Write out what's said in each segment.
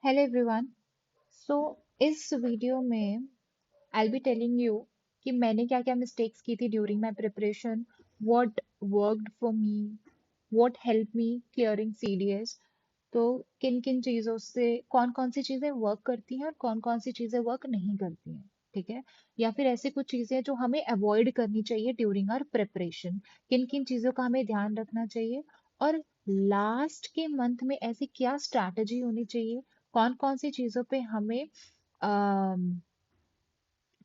Hello everyone. सो इस video में आई be telling you कि मैंने क्या क्या मिस्टेक्स की थी during my preparation, what worked for me, what help me clearing CDS. तो किन किन चीज़ों से कौन कौन सी चीज़ें वर्क करती हैं और कौन कौन सी चीज़ें वर्क नहीं करती हैं, ठीक है। या फिर ऐसी कुछ चीज़ें जो हमें अवॉइड करनी चाहिए ड्यूरिंग आवर प्रिपरेशन, किन किन चीज़ों का हमें ध्यान रखना चाहिए। और लास्ट के मंथ में ऐसी क्या स्ट्रैटेजी होनी चाहिए, कौन कौन सी चीज़ों पे हमें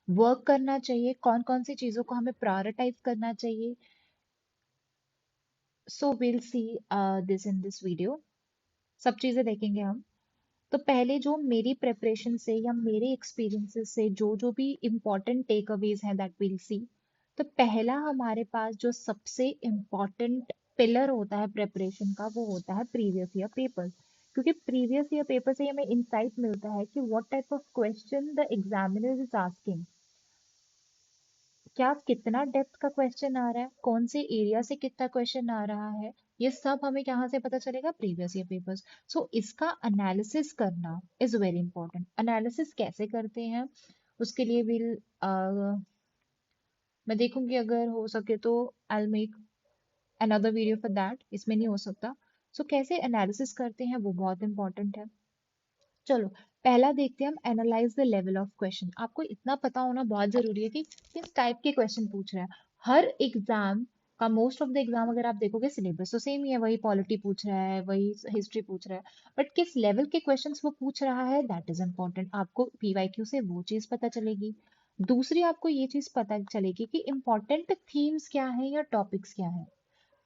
वर्क करना चाहिए, कौन कौन सी चीज़ों को हमें प्रायोरिटाइज करना चाहिए। So will see this in this video. सब चीज़ें देखेंगे हम। तो पहले जो मेरी प्रेपरेशन से या मेरे एक्सपीरियंसेस से जो जो भी इम्पोर्टेंट टेक अवेज हैं दैट विल सी। तो पहला हमारे पास जो सबसे इम्पोर्टेंट पिलर होता है प्रेपरेशन का, वो होता है प्रीवियस ईयर पेपर्स। क्योंकि प्रीवियस ईयर पेपर से हमें इंसाइट मिलता है कि what type of question the examiner is asking. क्या कितना डेप्थ का क्वेश्चन आ रहा है, कौन से एरिया से कितना क्वेश्चन आ रहा है, ये सब हमें कहाँ से पता चलेगा? Previous year papers. सो इसका एनालिसिस करना इज वेरी इंपॉर्टेंट। एनालिसिस कैसे करते हैं उसके लिए विल मैं देखूंगी, अगर हो सके तो I make another video for that, इसमें नहीं हो सकता। सो कैसे एनालिसिस करते हैं वो बहुत इंपॉर्टेंट है। चलो, पहला देखते हैं हम, analyse the level of question. आपको इतना पता होना बहुत जरूरी है कि किस टाइप के क्वेश्चन पूछ रहे हैं। हर एग्जाम का, मोस्ट ऑफ द एग्जाम अगर आप देखोगे सिलेबस तो सेम ही है, वही पॉलिटी पूछ रहा है, वही हिस्ट्री पूछ रहा है। बट किस लेवल के क्वेश्चंस वो पूछ रहा है दैट इज इम्पोर्टेंट। आपको पीवाईक्यू से वो चीज पता चलेगी। दूसरी आपको ये चीज पता चलेगी कि इम्पोर्टेंट थीम्स क्या है या टॉपिक्स क्या है।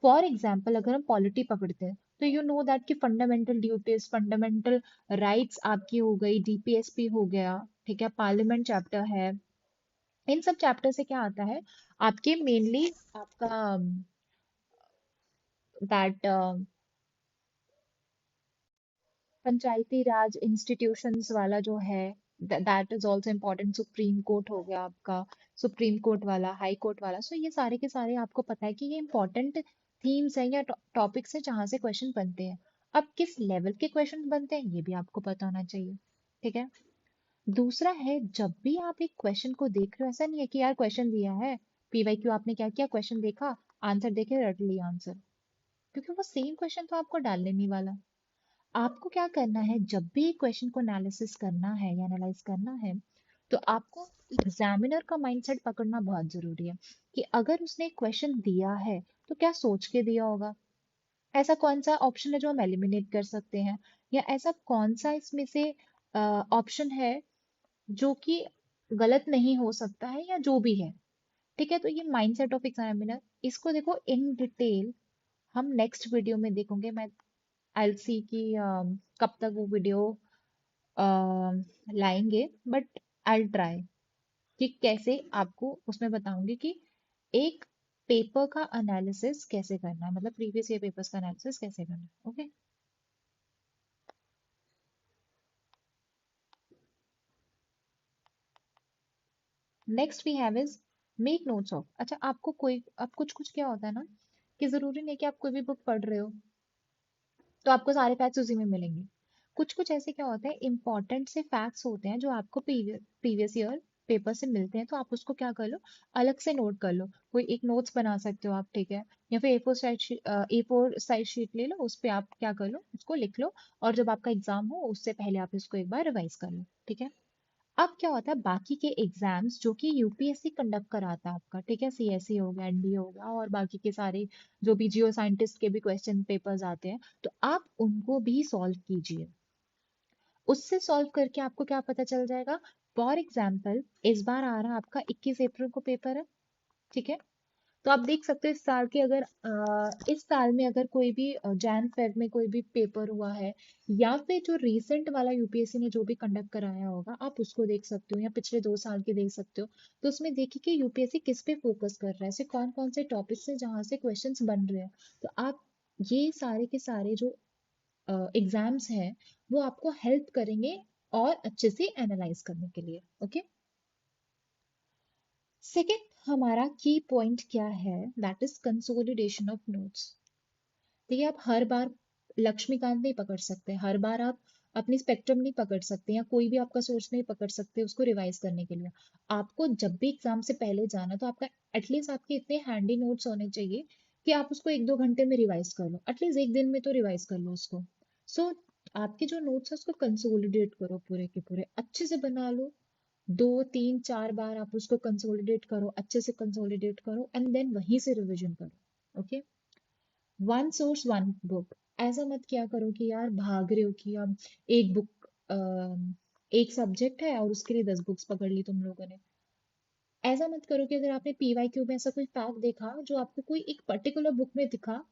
फॉर एग्जाम्पल अगर हम पॉलिटी पकड़ते हैं तो यू नो दैट कि फंडामेंटल ड्यूटीज, फंडामेंटल राइट्स आपकी हो गई, डीपीएसपी हो गया, ठीक है, पार्लियामेंट चैप्टर है। इन सब चैप्टर से क्या आता है आपके, मेनली आपका दैट पंचायती राज इंस्टीट्यूशंस वाला जो है, that is also important. Supreme court हो गया आपका, सुप्रीम कोर्ट वाला, हाई कोर्ट वाला। सो ये सारे के सारे आपको पता है कि ये इंपॉर्टेंट थीम्स हैं या टॉपिक्स हैं जहाँ से क्वेश्चन बनते हैं। अब किस लेवल के क्वेश्चन बनते हैं ये भी आपको पता होना चाहिए, ठीक है। दूसरा है, जब भी आप एक क्वेश्चन को देख रहे हो, ऐसा नहीं है कि यार क्वेश्चन दिया है, पीवाईक्यू आपने क्या किया, क्वेश्चन देखा, आंसर देखे, रट लिया आंसर। क्योंकि वो सेम क्वेश्चन तो आपको डालने नहीं वाला। आपको क्या करना है, जब भी क्वेश्चन को एनालिसिस करना है या एनालाइज करना है, तो आपको एग्जामिनर का माइंडसेट पकड़ना बहुत जरूरी है कि अगर उसने क्वेश्चन दिया है तो क्या सोच के दिया होगा। ऐसा कौन सा ऑप्शन है जो हम एलिमिनेट कर सकते हैं, या ऐसा कौन सा इसमें से ऑप्शन है जो कि गलत नहीं हो सकता है, या जो भी है, ठीक है। तो ये माइंडसेट ऑफ एग्जामिनर, इसको देखो इन डिटेल हम नेक्स्ट वीडियो में देखेंगे। मैं आई सी कि कब तक वो वीडियो लाएंगे, बट आई ट्राई कि कैसे आपको उसमें बताऊंगी कि एक पेपर का एनालिसिस कैसे करना है, मतलब प्रीवियस ईयर पेपर्स का एनालिसिस कैसे करना है, okay. Next we have is make notes of. अच्छा, आपको कोई, अब कुछ कुछ क्या होता है ना, कि जरूरी नहीं कि आप कोई भी बुक पढ़ रहे हो तो आपको सारे फैक्ट्स उसी में मिलेंगे। कुछ कुछ ऐसे क्या होते हैं, इंपॉर्टेंट से फैक्ट्स होते हैं जो आपको प्रीवियस ईयर पेपर से मिलते हैं, तो आप उसको क्या कर लो, अलग से नोट कर लो। कोई एक नोट्स बना सकते हो आप, ठीक है। या फिर ए फोर साइज शीट ले लो, उस पे आप क्या कर लो, उसको लिख लो। और जब आपका एग्जाम हो उससे पहले आप इसको एक बार रिवाइज कर लो, ठीक है। अब क्या होता है, बाकी के एग्जाम्स जो कि यूपीएससी कंडक्ट कराता है आपका, ठीक है, सीएससी हो गया, एनडीए हो गया, और बाकी के सारे जो भी जियो साइंटिस्ट के भी क्वेश्चन पेपर्स आते हैं, तो आप उनको भी सॉल्व कीजिए। उससे सॉल्व करके आपको क्या पता चल जाएगा। फॉर एग्जाम्पल इस बार आ रहा है आपका 21 अप्रैल को पेपर है, ठीक है। तो आप देख सकते हो इस साल के, अगर इस साल में अगर कोई भी जैन फेब में कोई भी पेपर हुआ है, या फिर जो रीसेंट वाला यूपीएससी ने जो भी कंडक्ट कराया होगा आप उसको देख सकते हो, या पिछले 2 साल के देख सकते हो। तो उसमें देखिए कि यूपीएससी किस पे फोकस कर रहा है, ऐसे कौन कौन से टॉपिक्स है जहाँ से क्वेश्चंस बन रहे हैं। तो आप ये सारे के सारे जो एग्जाम्स हैं वो आपको हेल्प करेंगे और अच्छे से एनालाइज करने के लिए, ओके। सेकेंड हमारा की पॉइंट क्या है, that is consolidation of notes. देखिए, आप हर बार लक्ष्मीकांत नहीं पकड़ सकते, हर बार आप अपनी स्पेक्ट्रम नहीं पकड़ सकते या कोई भी आपका सोर्स नहीं पकड़ सकते उसको रिवाइज करने के लिए। आपको जब भी एग्जाम से पहले जाना तो आपका एटलीस्ट आपके इतने हैंडी नोट्स होने चाहिए कि आप उसको 1-2 घंटे में रिवाइज कर लो, एटलीस्ट एक दिन में तो रिवाइज कर लो उसको। सो आपके जो नोट्स है उसको कंसोलिडेट करो, पूरे के पूरे अच्छे से बना लो। 2-3-4 बार आप उसको कंसोलिडेट करो, अच्छे से कंसोलिडेट करो एंड देन वहीं से रिवीजन करो। Okay, one source one book. ऐसा मत क्या करो कि यार भाग रहे हो कि अब एक बुक, एक सब्जेक्ट है और उसके लिए 10 बुक्स पकड़ ली तुम लोगों ने। ऐसा मत करो कि अगर आपने पीवाईक्यू में ऐसा कोई फैक्ट देखा जो आपको कोई एक पर्टिकुलर बुक में दिखा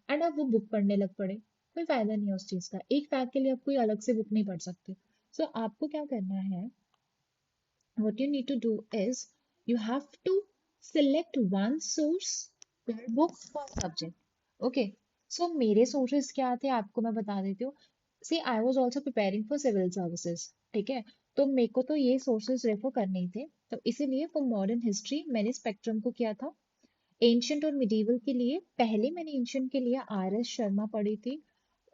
एंड आप वो बुक पढ़ने लग पड़े, कोई फायदा नहीं है उस चीज का। एक फैक्ट के लिए आप कोई अलग से बुक नहीं पढ़ सकते। सो आपको क्या करना है, what you need to do is you have to select one source per book per subject. Okay, so मेरे sources क्या थे आपको मैं बता देती हूँ। See, I was also preparing for civil services, ठीक है। तो मेरे को तो ये sources रेफर करने ही थे, तो इसीलिए for modern history मैंने स्पेक्ट्रम को किया था। एंशंट और मिडीवल के लिए पहले मैंने एंशंट के लिए आर एस शर्मा पढ़ी थी।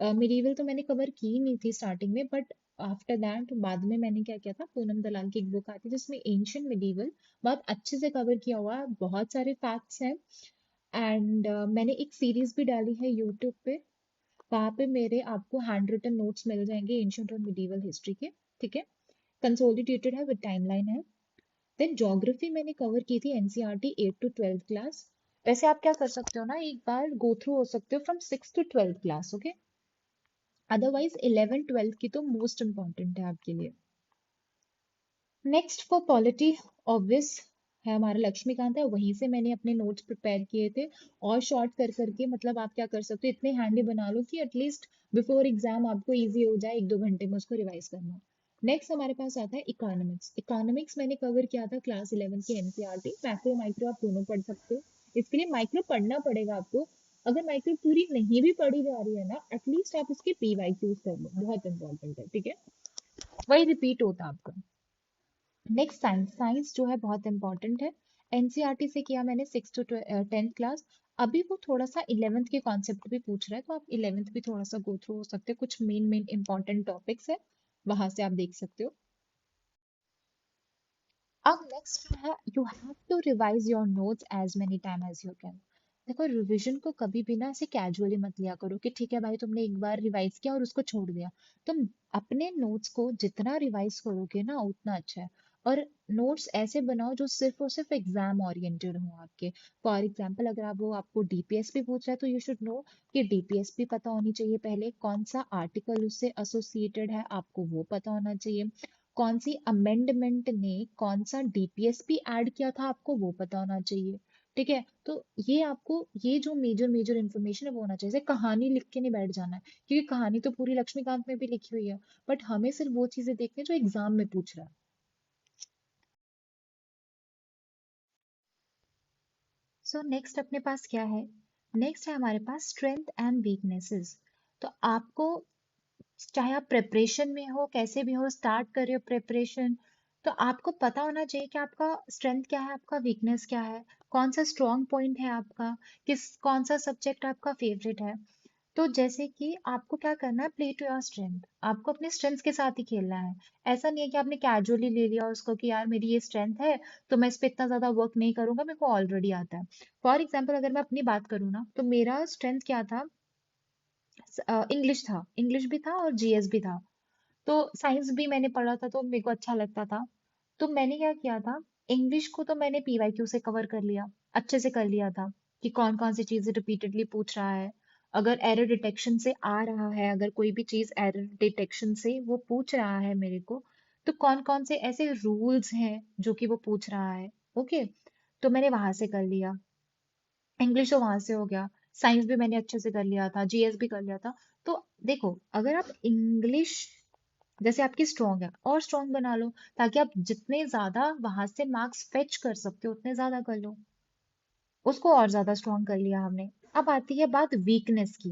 मिडीवल तो मैंने कवर की नहीं थी स्टार्टिंग में, बट आफ्टर दैट बाद में मैंने क्या किया था, पूनम दलाल की एक बुक आती है जिसमें एंशंट मिडीवल बहुत अच्छे से कवर किया हुआ है, बहुत सारे फैक्ट्स हैं। एंड मैंने एक सीरीज भी डाली है यूट्यूब पे, वहां पे मेरे आपको हैंड रिटन नोट्स मिल जाएंगे एंशंट और मिडीवल हिस्ट्री के, ठीक है। कंसोलिडेटेड है विद टाइमलाइन है। देन ज्योग्राफी मैंने कवर की थी एनसीईआरटी 8 to 12 क्लास। वैसे आप क्या कर सकते हो ना, एक बार गो थ्रू हो सकते हो from 6 to 12 class, okay. Otherwise 11 12 की तो मोस्ट इंपॉर्टेंट है आपके लिए। नेक्स्ट फॉर पॉलिटी, ऑब्वियस है हमारा लक्ष्मीकांत है, वहीं से मैंने अपने नोट्स प्रिपेयर किए थे। और शॉर्ट कर करके मतलब आप क्या कर सकते हो, इतने हैंडी बना लो कि एटलीस्ट बिफोर एग्जाम आपको इजी हो जाए 1-2 घंटे में उसको रिवाइज करना। नेक्स्ट हमारे पास आता है इकोनॉमिक्स। इकोनॉमिक्स मैंने कवर किया था क्लास 11 की एनसीईआरटी। मैक्रो माइक्रो आप दोनों पढ़ सकते हो, इसके लिए माइक्रो पढ़ना पड़ेगा आपको। अगर माइक्रो पूरी नहीं भी पढ़ी जा रही है ना, एटलीस्ट आप उसके पीवाईक्यूज कर लो, बहुत इंपॉर्टेंट है, ठीक है। वही रिपीट होता है आपका। नेक्स्ट साइंस, साइंस जो है बहुत इंपॉर्टेंट है। एनसीईआरटी से किया मैंने 6 to 10 क्लास। अभी वो थोड़ा सा 11th के कॉन्सेप्ट भी पूछ रहा है, तो आप 11th भी थोड़ा सा गो थ्रू हो सकते हो, कुछ मेन मेन इंपॉर्टेंट टॉपिक्स है वहां से आप देख सकते हो। अब नेक्स्ट जो है, you have to revise your notes as many time as you can. देखो रिवीजन को कभी भी ना ऐसे कैजुअली मत लिया करो कि ठीक है भाई तुमने एक बार रिवाइज किया और उसको छोड़ दिया। तुम अपने नोट्स को जितना रिवाइज करोगे ना उतना अच्छा है। और नोट्स ऐसे बनाओ जो सिर्फ और सिर्फ एग्जाम ओरिएंटेड हो आपके। फॉर एग्जाम्पल अगर आप वो आपको डीपीएसपी पूछ रहा है तो यू शुड नो कि डीपीएसपी पता होनी चाहिए, पहले कौन सा आर्टिकल उससे एसोसिएटेड है आपको वो पता होना चाहिए, कौन सी अमेंडमेंट ने कौन सा डीपीएसपी ऐड किया था आपको वो पता होना चाहिए, ठीक है। तो ये आपको ये जो मेजर मेजर इन्फॉर्मेशन है वो होना चाहिए। जैसे कहानी लिख के नहीं बैठ जाना है, क्योंकि कहानी तो पूरी लक्ष्मीकांत में भी लिखी हुई है, बट हमें सिर्फ वो चीजें देखनी है जो एग्जाम में पूछ रहा है। सो नेक्स्ट अपने पास क्या है, नेक्स्ट है हमारे पास स्ट्रेंथ एंड वीकनेसेस। तो आपको चाहे आप प्रिपरेशन में हो कैसे भी हो, स्टार्ट कर रहे हो प्रिपरेशन, तो आपको पता होना चाहिए कि आपका स्ट्रेंथ क्या है, आपका वीकनेस क्या है, कौन सा स्ट्रॉन्ग पॉइंट है आपका, किस कौन सा सब्जेक्ट आपका फेवरेट है। तो जैसे कि आपको क्या करना है, प्ले टू योर स्ट्रेंथ। आपको अपने स्ट्रेंथ के साथ ही खेलना है। ऐसा नहीं है कि आपने कैजुअली ले लिया उसको कि यार मेरी ये स्ट्रेंथ है तो मैं इस पे इतना ज्यादा वर्क नहीं करूंगा, मेरे को ऑलरेडी आता है। फॉर एग्जाम्पल अगर मैं अपनी बात करूँ ना, तो मेरा स्ट्रेंथ क्या था, इंग्लिश था, इंग्लिश भी था और जीएस भी था। तो साइंस भी मैंने पढ़ा था तो मेरे को अच्छा लगता था। तो मैंने क्या किया था, इंग्लिश को तो मैंने पीवाईक्यू से कवर कर लिया, अच्छे से कर लिया था कि कौन कौन सी चीजें रिपीटेडली पूछ रहा है। अगर एरर डिटेक्शन से आ रहा है, अगर कोई भी चीज एरर डिटेक्शन से वो पूछ रहा है मेरे को, तो कौन कौन से ऐसे रूल्स हैं जो कि वो पूछ रहा है। ओके, तो मैंने वहां से कर लिया। इंग्लिश तो वहां से हो गया, साइंस भी मैंने अच्छे से कर लिया था, जीएस भी कर लिया था। तो देखो अगर आप इंग्लिश जैसे आपकी स्ट्रॉन्ग है और स्ट्रॉन्ग बना लो, ताकि आप जितने ज्यादा वहां से मार्क्स फेच कर सकते हो उतने ज्यादा कर लो। उसको और ज्यादा स्ट्रॉन्ग कर लिया हमने। अब आती है बात वीकनेस की।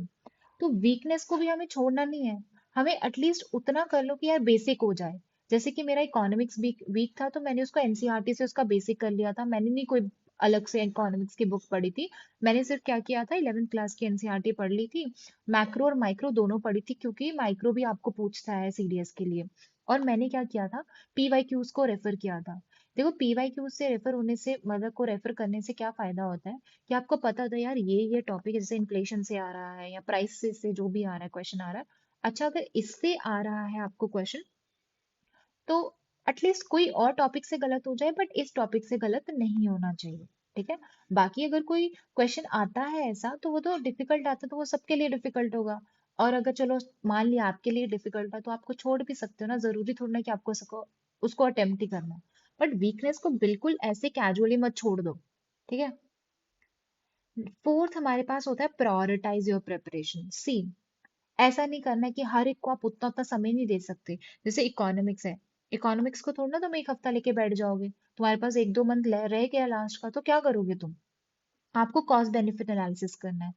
तो वीकनेस को भी हमें छोड़ना नहीं है, हमें एटलीस्ट उतना कर लो कि यार बेसिक हो जाए। जैसे कि मेरा इकोनॉमिक्स वीक वीक था तो मैंने उसको एनसीईआरटी से उसका बेसिक कर लिया था, मैंने नहीं कोई अलग से इकोनॉमिक्स की बुक पढ़ी थी। मैंने सिर्फ क्या किया था, 11th क्लास की एनसीईआरटी पढ़ ली थी। मैक्रो और माइक्रो दोनों पढ़ी थी, क्योंकि माइक्रो भी आपको पूछता है सीडीएस के लिए। और मैंने क्या किया था, पीवाईक्यूज को रेफर किया था। देखो पीवाईक्यूज से रेफर होने से, मतलब को रेफर करने से क्या फायदा होता है, कि आपको पता होता है यार ये टॉपिक जैसे इन्फ्लेशन से आ रहा है या प्राइस से जो भी आ रहा है, क्वेश्चन आ रहा है। अच्छा, अगर इससे आ रहा है आपको क्वेश्चन, तो एटलीस्ट कोई और टॉपिक से गलत हो जाए, बट इस टॉपिक से गलत नहीं होना चाहिए। ठीक है। बाकी अगर कोई क्वेश्चन आता है ऐसा, तो वो तो डिफिकल्ट आता है, तो वो सबके लिए डिफिकल्ट होगा। और अगर चलो मान लिया आपके लिए डिफिकल्ट है, तो आपको छोड़ भी सकते हो ना, जरूरी थोड़ा ना कि आपको उसको अटेम्प्ट ही करना है। बट वीकनेस को बिल्कुल ऐसे कैजुअली मत छोड़ दो। ठीक है। फोर्थ हमारे पास होता है प्रायोरिटाइज योर प्रिपरेशन। सी, ऐसा नहीं करना है कि हर एक को आप उतना उतना समय नहीं दे सकते। जैसे इकोनॉमिक्स है, इकोनॉमिक्स को थोड़ा ना तुम एक हफ्ता लेके बैठ जाओगे, तुम्हारे पास एक दो मंथ रह गया लास्ट का, तो क्या करोगे तुम? आपको कॉस्ट बेनिफिट एनालिसिस करना है,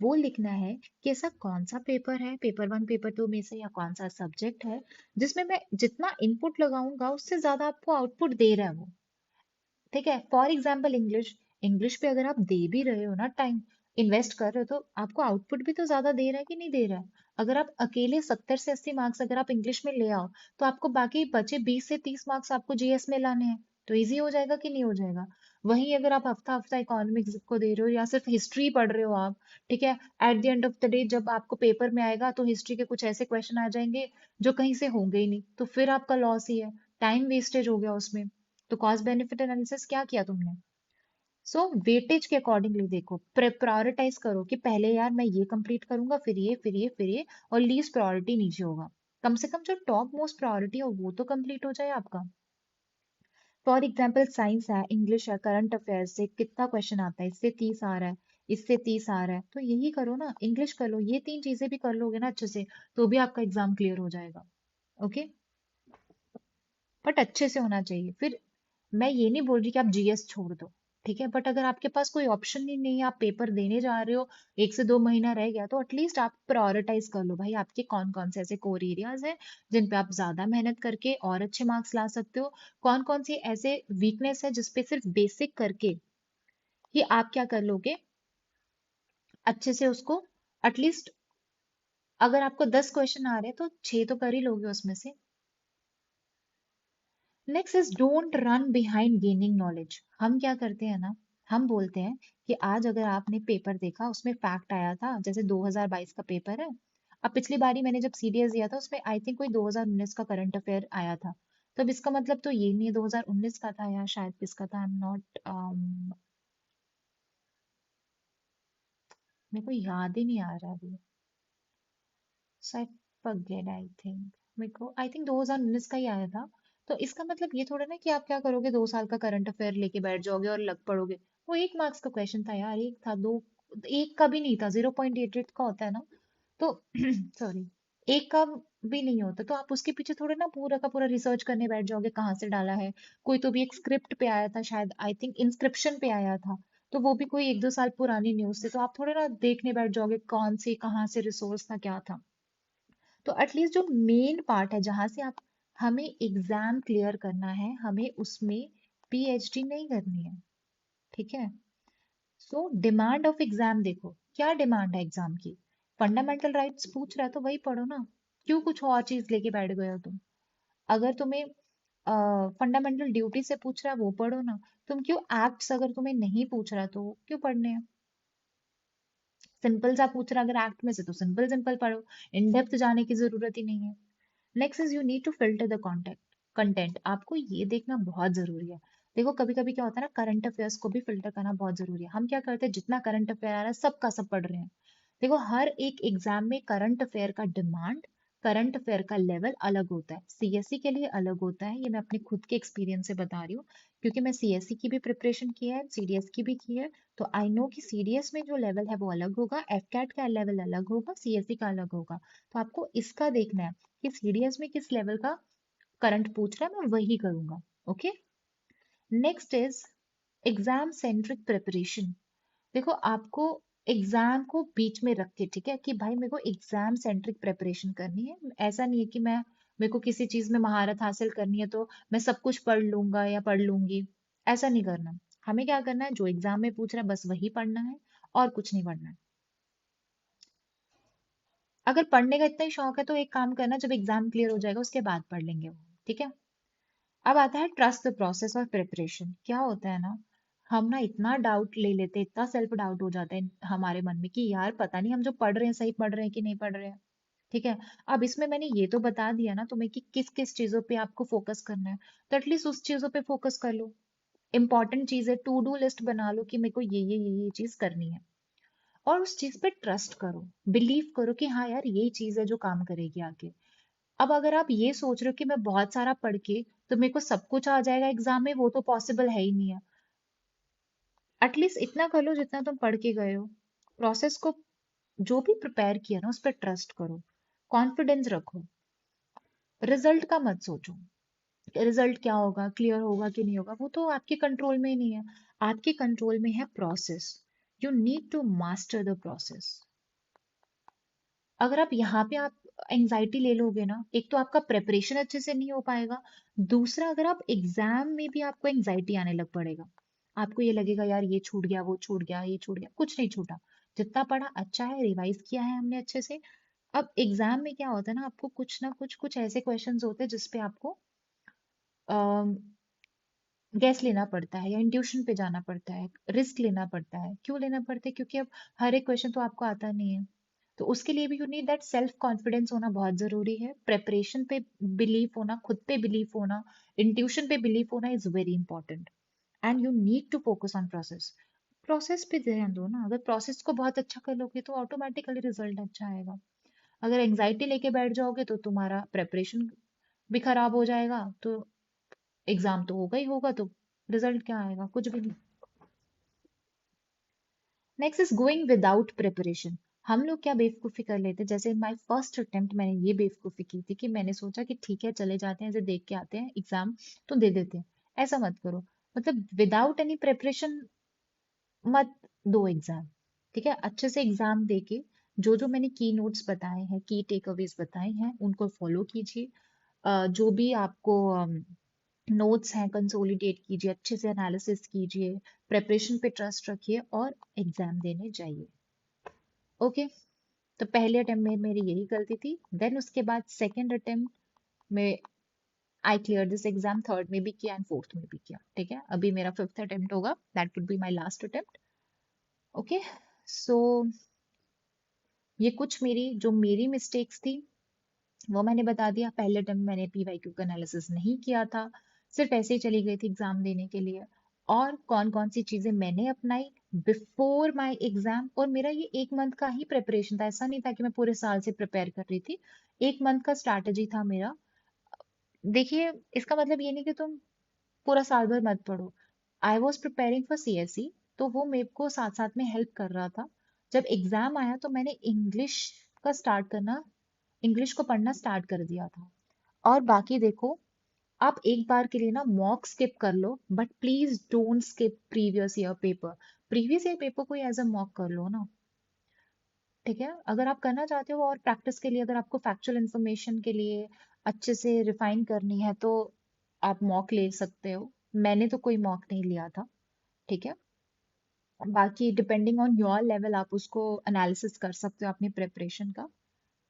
वो लिखना है कि ऐसा कौन सा पेपर है, पेपर वन पेपर टू में से, या कौन सा सब्जेक्ट है जिसमें मैं जितना इनपुट लगाऊंगा उससे ज्यादा आपको आउटपुट दे रहा है वो। ठीक है। फॉर एग्जाम्पल इंग्लिश, इंग्लिश पे अगर आप दे भी रहे हो ना टाइम, इन्वेस्ट कर रहे हो, तो आपको आउटपुट भी तो ज्यादा दे रहा है कि नहीं दे रहा है? अगर आप अकेले 70 से 80 मार्क्स अगर आप इंग्लिश में ले आओ, तो आपको बाकी बचे 20 से 30 मार्क्स आपको जीएस में लाने हैं। तो इजी हो जाएगा कि नहीं हो जाएगा? वहीं अगर आप हफ्ता हफ्ता इकोनॉमिक्स को दे रहे हो या सिर्फ हिस्ट्री पढ़ रहे हो आप, ठीक है, at the end of the day जब आपको पेपर में आएगा, तो हिस्ट्री के कुछ ऐसे क्वेश्चन आ जाएंगे जो कहीं से होंगे ही नहीं, तो फिर आपका लॉस ही है, टाइम वेस्टेज हो गया उसमें। तो कॉस्ट बेनिफिट एनालिसिस क्या किया तुमने? सो वेटेज के अकॉर्डिंगली देखो, प्रायोरिटाइज करो कि पहले यार मैं ये कंप्लीट करूंगा, फिर ये, फिर ये, फिर ये, और लीस्ट प्रायोरिटी नीचे होगा। कम से कम जो टॉप मोस्ट प्रायोरिटी हो वो तो कंप्लीट हो जाए आपका। फॉर एग्जाम्पल साइंस है, इंग्लिश है, करंट अफेयर्स से कितना क्वेश्चन आता है, इससे 30 आ रहा है, इससे 30 आ रहा है, तो यही करो ना, इंग्लिश कर लो, ये तीन चीजें भी कर लोगे ना अच्छे से, तो भी आपका एग्जाम क्लियर हो जाएगा। ओके। बट अच्छे से होना चाहिए। फिर मैं ये नहीं बोल रही कि आप जीएस छोड़ दो, ठीक है, बट अगर आपके पास कोई ऑप्शन ही नहीं है, आप पेपर देने जा रहे हो, 1 से 2 महीना रह गया, तो एटलीस्ट आप प्रायोरिटाइज कर लो भाई, आपके कौन कौन से ऐसे कोर एरियाज हैं जिन पे आप ज्यादा मेहनत करके और अच्छे मार्क्स ला सकते हो, कौन कौन सी ऐसे वीकनेस है जिसपे सिर्फ बेसिक करके ही आप क्या कर लोगे, अच्छे से उसको, एटलीस्ट अगर आपको 10 क्वेश्चन आ रहे हैं तो 6 तो कर ही लोगे उसमें से। Next is don't run behind gaining knowledge. हम क्या करते हैं ना, हम बोलते हैं कि आज अगर आपने पेपर देखा, उसमें फैक्ट आया था, जैसे 2022 का पेपर है, अब पिछली बारी मैंने जब सीडीएस दिया था उसमें आई थिंक कोई 2019 का करंट अफेयर आया था, तो अब इसका मतलब तो ये नहीं है 2019 का था, या शायद किसका था, आई एम नॉट, मेरे को याद ही नहीं आ रहा अभी, शायद फॉरगेट, आई थिंक, मेरे को आई थिंक 2019 का ही आया था। तो इसका मतलब ये थोड़ा ना कि आप क्या करोगे, 2 साल का करंट अफेयर लेके बैठ जाओगे और लग पड़ोगे। वो 1 मार्क्स का क्वेश्चन था यार, एक था, दो, एक का भी नहीं था, 0.88 का होता है ना, तो सॉरी, एक का भी नहीं होता, तो आप उसके पीछे थोड़ा ना पूरा का पूरा रिसर्च करने बैठ जाओगे कहाँ से डाला है। कोई तो भी एक स्क्रिप्ट पे आया था शायद, आई थिंक इंस्क्रिप्शन पे आया था, तो वो भी कोई 1 2 साल पुरानी न्यूज से, तो आप थोड़ा ना देखने बैठ जाओगे कौन से कहाँ से रिसोर्स था, क्या था। तो एटलीस्ट जो मेन पार्ट है जहां से आप, हमें एग्जाम क्लियर करना है, हमें उसमें पीएचडी नहीं करनी है। ठीक है। सो डिमांड ऑफ एग्जाम देखो, क्या डिमांड है एग्जाम की? फंडामेंटल राइट्स पूछ रहा है तो वही पढ़ो ना, क्यों कुछ और चीज लेके बैठ गए हो तुम? अगर तुम्हें फंडामेंटल ड्यूटी से पूछ रहा है वो पढ़ो ना, तुम क्यों एक्ट्स, अगर तुम्हें नहीं पूछ रहा तो क्यों पढ़ने हैं? सिंपल सा पूछ रहा है अगर एक्ट में से, तो सिंपल सिंपल पढ़ो, इन डेप्थ जाने की जरूरत ही नहीं है। Next is you need to filter the content, content आपको ये देखना बहुत जरूरी है। देखो कभी कभी क्या होता है ना, करंट अफेयर्स को भी फिल्टर करना बहुत जरूरी है। हम क्या करते हैं, जितना करंट अफेयर आ रहा है सबका सब पढ़ रहे हैं। देखो हर एक एग्जाम में करंट अफेयर का डिमांड, करंट अफेयर का लेवल अलग होता है, सीएससी के लिए अलग होता है, ये मैं अपने खुद के एक्सपीरियंस से बता रही हूँ, क्योंकि मैं सीएससी की भी प्रिपरेशन की है, सीडीएस की भी की है। तो आई नो कि सीडीएस में जो लेवल है वो अलग होगा, एफकैट का लेवल अलग होगा, सीएससी का अलग होगा। तो आपको इसका देखना है कि सीडीएस में किस लेवल का करंट पूछ रहा है, मैं वही करूंगा। Okay. Next is exam centric preparation. देखो आपको एग्जाम को बीच में रख के, ठीक है, कि भाई मेरे को एग्जाम सेंट्रिक प्रिपरेशन करनी है, ऐसा नहीं है कि मैं, मेरे को किसी चीज में महारत हासिल करनी है तो मैं सब कुछ पढ़ लूंगा या पढ़ लूंगी, ऐसा नहीं करना। हमें क्या करना है, जो एग्जाम में पूछ रहा है बस वही पढ़ना है और कुछ नहीं पढ़ना है। अगर पढ़ने का इतना ही शौक है तो एक काम करना, जब एग्जाम क्लियर हो जाएगा उसके बाद पढ़ लेंगे वो, ठीक है। अब आता है ट्रस्ट द प्रोसेस और प्रिपरेशन। क्या होता है ना, हम ना इतना डाउट ले लेते हैं, इतना सेल्फ डाउट हो जाता है हमारे मन में कि यार पता नहीं हम जो पढ़ रहे हैं सही पढ़ रहे हैं कि नहीं पढ़ रहे हैं, ठीक है। अब इसमें मैंने ये तो बता दिया ना तुम्हें कि किस किस चीजों पे आपको फोकस करना है, तो एटलीस्ट उस चीजों पे फोकस कर लो। इंपॉर्टेंट चीज है, टू डू लिस्ट बना लो कि मेरे को ये चीज करनी है, और उस चीज पे ट्रस्ट करो, बिलीव करो कि हाँ यार यही चीज है जो काम करेगी आगे। अब अगर आप ये सोच रहे हो कि मैं बहुत सारा पढ़ के तो मेरे को सब कुछ आ जाएगा एग्जाम में, वो तो पॉसिबल है ही नहीं है। एटलीस्ट इतना कर लो जितना तुम पढ़ के गए हो, प्रोसेस को जो भी प्रिपेयर किया ना उस पर ट्रस्ट करो, कॉन्फिडेंस रखो, रिजल्ट का मत सोचो। रिजल्ट क्या होगा, क्लियर होगा कि नहीं होगा, वो तो आपके कंट्रोल में ही नहीं है। आपके कंट्रोल में है process. You need to master the process. अगर आप यहाँ पे आप एंजाइटी ले लोगे ना, एक तो आपका प्रेपरेशन अच्छे से नहीं हो पाएगा, दूसरा अगर आप एग्जाम में भी आपको एंजाइटी आने लग पड़ेगा, आपको ये लगेगा यार ये छूट गया वो छूट गया ये छूट गया, कुछ नहीं छूटा। जितना पढ़ा अच्छा है, रिवाइज किया है हमने अच्छे से। अब एग्जाम में क्या होता है ना, आपको कुछ ना कुछ कुछ ऐसे क्वेश्चंस होते हैं जिसपे आपको गैस लेना पड़ता है या इंट्यूशन पे जाना पड़ता है, रिस्क लेना पड़ता है। क्यों लेना पड़ता है, क्योंकि अब हर एक क्वेश्चन तो आपको आता नहीं है। तो उसके लिए भी you need that self confidence होना बहुत जरूरी है, प्रेपरेशन पे बिलीव होना, खुद पे बिलीव होना, इंट्यूशन पे बिलीव होना is very important. And you need to focus on process. Process पे ध्यान दो ना, अगर प्रोसेस को बहुत अच्छा कर लोगे तो ऑटोमेटिकली रिजल्ट अच्छा आएगा। अगर एंजाइटी लेके बैठ जाओगे तो तुम्हारा प्रेपरेशन भी खराब हो जाएगा, तो एग्जाम तो होगा ही होगा, तो रिजल्ट क्या आएगा, कुछ भी नहीं। Next is going without preparation. हम लोग क्या बेवकूफ़ी कर लेते हैं, जैसे माय फर्स्ट अटेम्प्ट मैंने ये बेवकूफ़ी की थी कि मैंने सोचा कि ठीक है चले जाते हैं, ऐसे देख के आते हैं एग्जाम तो दे देते हैं। ऐसा मत करो, मतलब विदाउट एनी प्रिपरेशन मत दो एग्जाम, ठीक है। अच्छे से एग्जाम देके जो जो मैंने की नोट्स बताए हैं, की टेक अवेज बताए हैं, उनको फॉलो कीजिए। जो भी आपको नोट्स हैं कंसोलिडेट कीजिए, अच्छे से एनालिसिस कीजिए, प्रेपरेशन पे ट्रस्ट रखिए और एग्जाम देने जाइए। ओके, तो पहले अटेम्प्ट में मेरी यही गलती थी, देन उसके बाद सेकंड अटेम्प्ट में I clear this exam, third में भी किया एंड फोर्थ में भी किया, ठीक है। अभी मेरा फिफ्थ अटेम्प्ट होगा, that would be my last attempt. Okay, so ये कुछ मेरी जो मेरी मिस्टेक्स थी वो मैंने बता दिया। पहले अटेम्प्ट मैंने पीवाईक्यू का एनालिसिस नहीं किया था, सिर्फ ऐसे ही चली गई थी एग्जाम देने के लिए। और कौन कौन सी चीजें मैंने अपनाई बिफोर माय एग्जाम, और मेरा ये एक मंथ का ही प्रिपरेशन था, ऐसा नहीं था कि मैं पूरे साल से प्रिपेयर कर रही थी। एक मंथ का स्ट्रैटेजी था मेरा। देखिए, इसका मतलब ये नहीं कि तुम पूरा साल भर मत पढ़ो। I was preparing for CSE, तो वो मेरे को साथ साथ में हेल्प कर रहा था। जब एग्जाम आया तो मैंने इंग्लिश को पढ़ना स्टार्ट कर दिया था। और बाकी देखो, आप एक बार के लिए ना मॉक स्किप कर लो, but please don't skip previous year paper. Previous year paper को एज अ मॉक कर लो ना, ठीक है। अगर आप करना चाहते हो और प्रैक्टिस के लिए, अगर आपको फैक्चुअल इंफॉर्मेशन के लिए अच्छे से रिफाइन करनी है तो आप मॉक ले सकते हो। मैंने तो कोई मॉक नहीं लिया था, ठीक है। बाकी डिपेंडिंग ऑन योर लेवल आप उसको एनालिसिस कर सकते हो अपनी प्रिपरेशन का,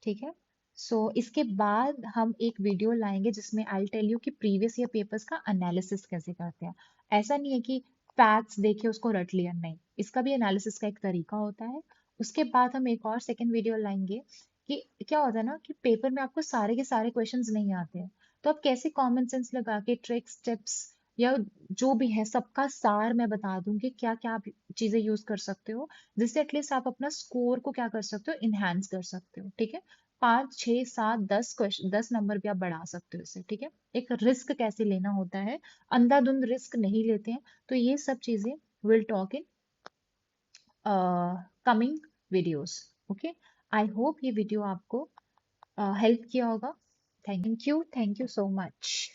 ठीक है। सो इसके बाद हम एक वीडियो लाएंगे जिसमें आई टेल यू कि प्रीवियस ईयर पेपर्स का एनालिसिस कैसे करते हैं। ऐसा नहीं है कि फैक्ट्स देखे उसको रट लिया, नहीं, इसका भी एनालिसिस का एक तरीका होता है। उसके बाद हम एक और सेकंड वीडियो लाएंगे कि क्या होता है ना कि पेपर में आपको सारे के सारे क्वेश्चंस नहीं आते हैं, तो आप कैसे कॉमन सेंस लगा के ट्रिक्स टिप्स या जो भी है सबका सार मैं बता दूंगी, क्या क्या आप चीजें यूज कर सकते हो जिससे एटलीस्ट आप अपना स्कोर को क्या कर सकते हो, इनहेंस कर सकते हो, ठीक है। 5 6 7 10 क्वेश्चन, 10 नंबर भी आप बढ़ा सकते हो इससे, ठीक है। एक रिस्क कैसे लेना होता है, अंधाधुंध रिस्क नहीं लेते हैं। तो ये सब चीजें will talk in coming videos. Okay, I hope ये वीडियो आपको हेल्प किया होगा। Thank you so much.